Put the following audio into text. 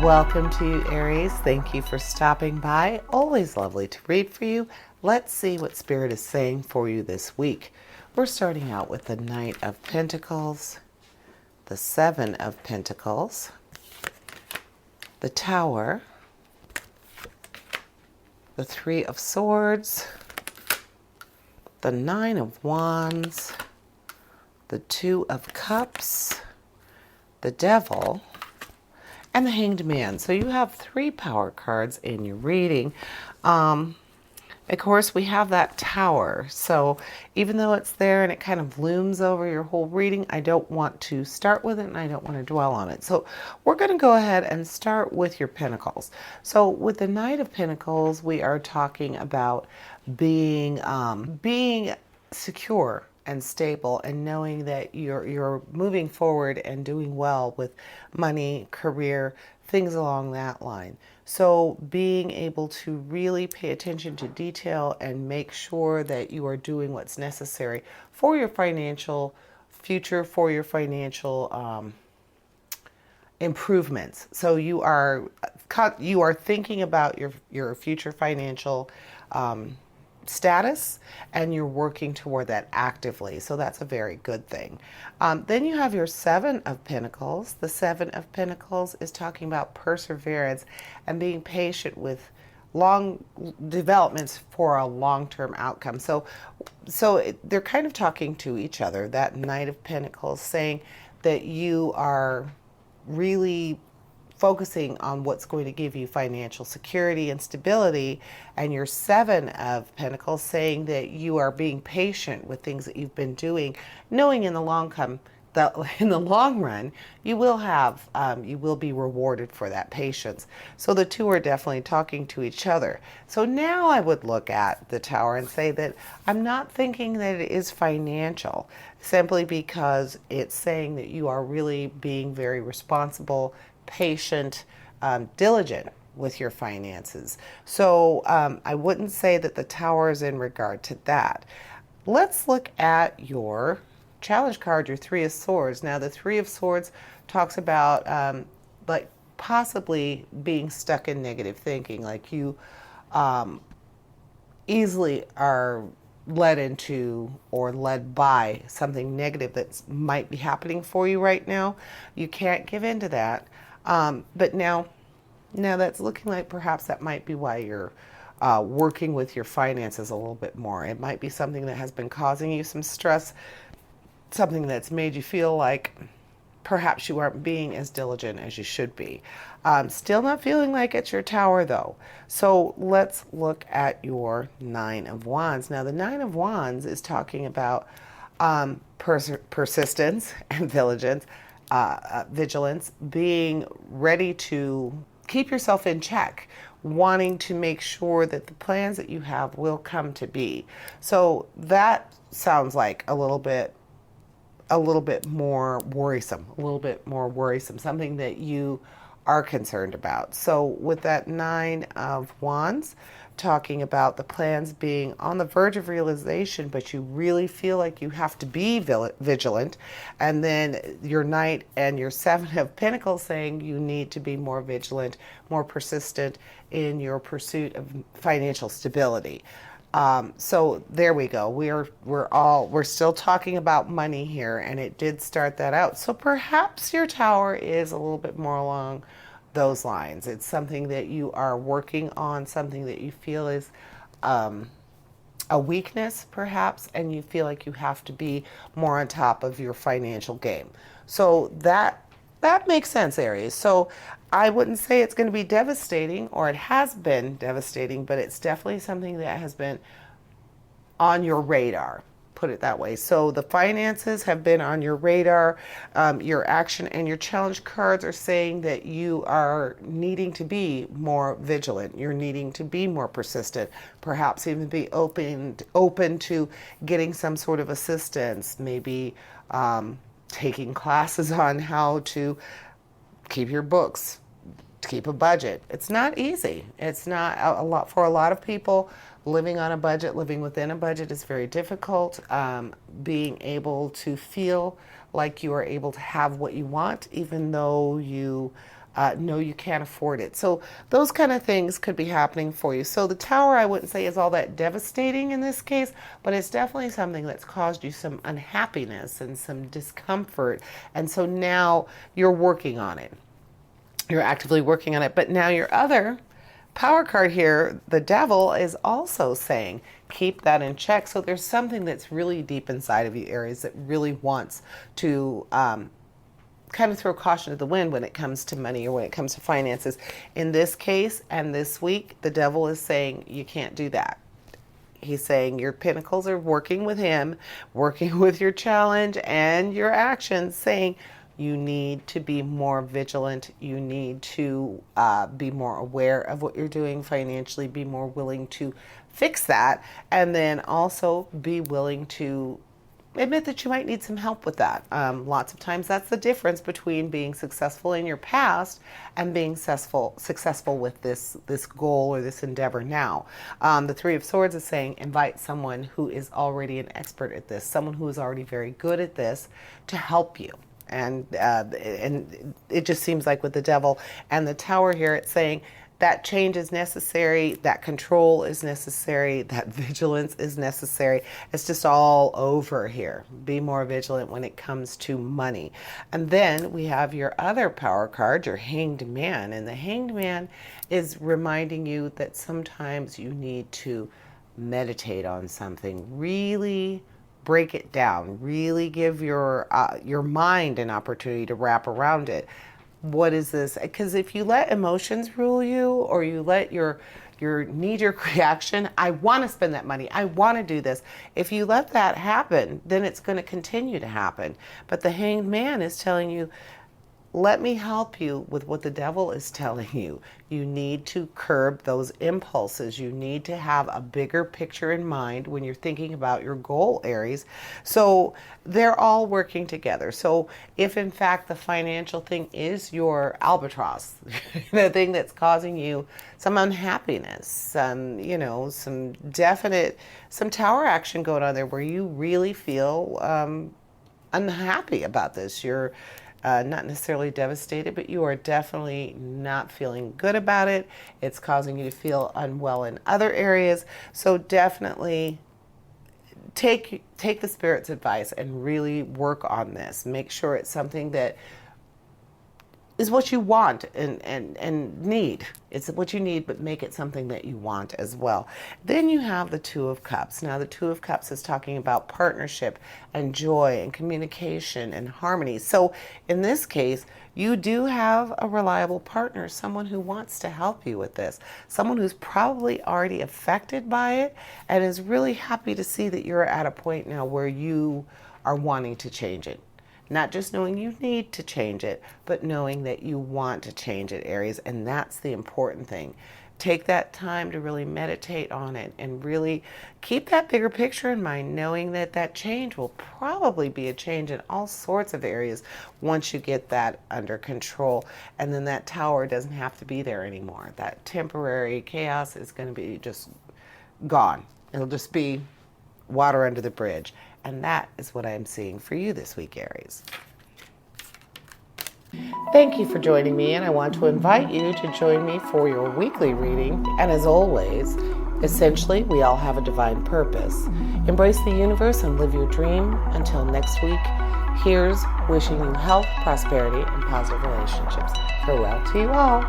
Welcome to you, Aries. Thank you for stopping by. Always lovely to read for you. Let's see what Spirit is saying for you this week. We're starting out with the Knight of Pentacles, the Seven of Pentacles, the Tower, the Three of Swords, the Nine of Wands, the Two of Cups, the Devil, and the Hanged Man. So you have 3 power cards in your reading. Of course, we have that Tower. So even though it's there and it kind of looms over your whole reading, I don't want to start with it and I don't want to dwell on it. So we're going to go ahead and start with your Pentacles. So with the Knight of Pentacles, we are talking about being secure and stable and knowing that you're moving forward and doing well with money, career, things along that line. So being able to really pay attention to detail and make sure that you are doing what's necessary for your financial future, for your financial improvements. So you are thinking about your future financial status, and you're working toward that actively. So that's a very good thing. Then you have your Seven of Pentacles. The Seven of Pentacles is talking about perseverance and being patient with long developments for a long-term outcome. So they're kind of talking to each other. That Knight of Pentacles saying that you are really focusing on what's going to give you financial security and stability, and your Seven of Pentacles saying that you are being patient with things that you've been doing, knowing in the long run you will be rewarded for that patience. So the two are definitely talking to each other. So now I would look at the Tower and say that I'm not thinking that it is financial, simply because it's saying that you are really being very responsible, patient, diligent with your finances. So I wouldn't say that the Tower is in regard to that. Let's look at your challenge card, your Three of Swords. Now the Three of Swords talks about like possibly being stuck in negative thinking, like you easily are led into or led by something negative that might be happening for you right now. You can't give in to that. But now that's looking like perhaps that might be why you're working with your finances a little bit more. It might be something that has been causing you some stress, something that's made you feel like perhaps you aren't being as diligent as you should be. Still not feeling like it's your Tower though. So let's look at your Nine of Wands. Now the Nine of Wands is talking about persistence and vigilance, being ready to keep yourself in check, wanting to make sure that the plans that you have will come to be. So that sounds like a little bit more worrisome, something that you are concerned about. So with that Nine of Wands, talking about the plans being on the verge of realization, but you really feel like you have to be vigilant. And then your Knight and your Seven of Pentacles saying you need to be more vigilant, more persistent in your pursuit of financial stability. So there we go. We're still talking about money here, and it did start that out. So perhaps your Tower is a little bit more along those lines. It's something that you are working on, something that you feel is a weakness perhaps, and you feel like you have to be more on top of your financial game. So that makes sense, Aries. So I wouldn't say it's going to be devastating, or it has been devastating, but it's definitely something that has been on your radar, put it that way. So the finances have been on your radar. Your action and your challenge cards are saying that you are needing to be more vigilant. You're needing to be more persistent, perhaps even be open to getting some sort of assistance, maybe taking classes on how to keep your books, to keep a budget. It's not easy. It's not a lot for a lot of people. Living on a budget, living within a budget is very difficult. Being able to feel like you are able to have what you want, even though you no, you can't afford it. So those kind of things could be happening for you. So the Tower, I wouldn't say is all that devastating in this case, but it's definitely something that's caused you some unhappiness and some discomfort. And so now you're working on it. You're actively working on it. But now your other Power card here, the Devil, is also saying keep that in check. So there's something that's really deep inside of you, Aries, that really wants to kind of throw caution to the wind when it comes to money or when it comes to finances. In this case and this week, the Devil is saying you can't do that. He's saying your pinnacles are working with him, working with your challenge and your actions, saying you need to be more vigilant. You need to be more aware of what you're doing financially, be more willing to fix that, and then also be willing to admit that you might need some help with that. Lots of times that's the difference between being successful in your past and being successful with this goal or this endeavor now. The Three of Swords is saying invite someone who is already an expert at this, someone who is already very good at this to help you. And it just seems like with the Devil and the Tower here, it's saying that change is necessary, that control is necessary, that vigilance is necessary. It's just all over here. Be more vigilant when it comes to money. And then we have your other Power card, your Hanged Man. And the Hanged Man is reminding you that sometimes you need to meditate on something, really break it down, really give your mind an opportunity to wrap around it. What is this? Because if you let emotions rule you, or you let your knee-jerk reaction, I want to spend that money, I want to do this. If you let that happen, then it's going to continue to happen. But the Hanged Man is telling you, let me help you with what the Devil is telling you. You need to curb those impulses. You need to have a bigger picture in mind when you're thinking about your goal, Aries. So they're all working together. So if in fact the financial thing is your albatross, the thing that's causing you some unhappiness, some Tower action going on there where you really feel unhappy about this. You're not necessarily devastated, but you are definitely not feeling good about it. It's causing you to feel unwell in other areas. So definitely take the Spirit's advice and really work on this. Make sure it's something that is what you want and need. It's what you need, but make it something that you want as well. Then you have the Two of Cups. Now the Two of Cups is talking about partnership and joy and communication and harmony. So in this case, you do have a reliable partner, someone who wants to help you with this, someone who's probably already affected by it and is really happy to see that you're at a point now where you are wanting to change it. Not just knowing you need to change it, but knowing that you want to change it, Aries. And that's the important thing. Take that time to really meditate on it and really keep that bigger picture in mind, knowing that that change will probably be a change in all sorts of areas once you get that under control. And then that Tower doesn't have to be there anymore. That temporary chaos is going to be just gone. It'll just be water under the bridge. And that is what I am seeing for you this week, Aries. Thank you for joining me, and I want to invite you to join me for your weekly reading. And as always, essentially, we all have a divine purpose. Embrace the universe and live your dream. Until next week, here's wishing you health, prosperity, and positive relationships. Farewell to you all.